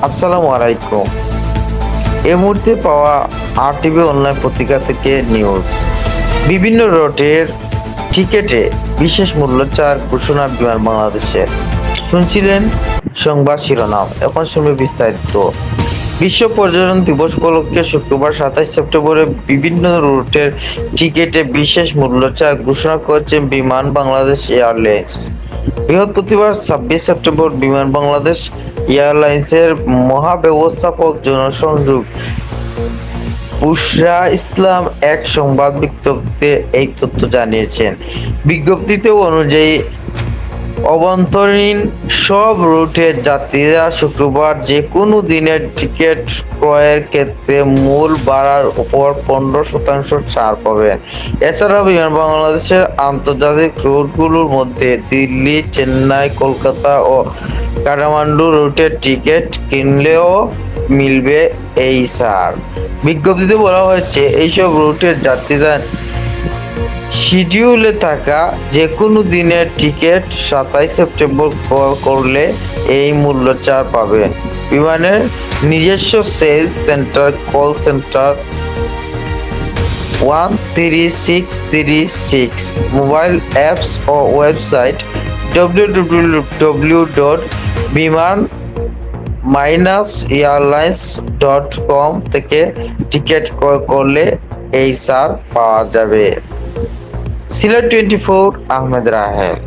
আসসালামু আলাইকুম। এই মুহূর্তে পাওয়া আরটিভি অনলাইন পত্রিকা থেকে নিউজ। বিভিন্ন রুটের টিকেটে বিশেষ মূল্য ছাড় ঘোষণা বিমান বাংলাদেশের। শুনছিলেন সংবাদ শিরোনাম, এখন শুনবে বিস্তারিত। বিশ্ব পর্যটন দিবস উপলক্ষে শুক্রবার ২৭ সেপ্টেম্বরে বিভিন্ন রুটের টিকেটে বিশেষ মূল্য ছাড় ঘোষণা করেছে বিমান বাংলাদেশ এয়ারলাইন্স। বৃহস্পতিবার ২৬ সেপ্টেম্বর বিমান বাংলাদেশ এয়ারলাইন্সের মহাব্যবস্থাপক জনসংযোগ বুশরা ইসলাম এক সংবাদ বিজ্ঞপ্তিতে এই তথ্য জানিয়েছেন। বিজ্ঞপ্তিতে অনুযায়ী অভ্যন্তরীণ সব রুটের যাত্রীরা শুক্রবার যে কোনো দিনের টিকিট ক্রয়ের ক্ষেত্রে মূল ভাড়ার উপর 15% ছাড় পাবেন। এছাড়াও বিমান বাংলাদেশের আন্তর্জাতিক রুটগুলোর মধ্যে দিল্লি, চেন্নাই, কলকাতা ও কাঠমান্ডু রুটের টিকিট কিনলেও মিলবে এই ছাড়। বিজ্ঞপ্তিতে বলা হয়েছে, এইসব রুটের যাত্রীরা শিডিউলে থাকা যে কোনো দিনের টিকিট ২৭ সেপ্টেম্বর ক্রয় করলে এই মূল্য ছাড় পাবেন। বিমানের নিজস্ব sales centre, call centre 13636, mobile apps ও ওয়েবসাইট www.biman-airlines.com থেকে টিকিট ক্রয় করলে এই ছাড় পাওয়া যাবে। সিলেট 24, আহমেদ রাহেল।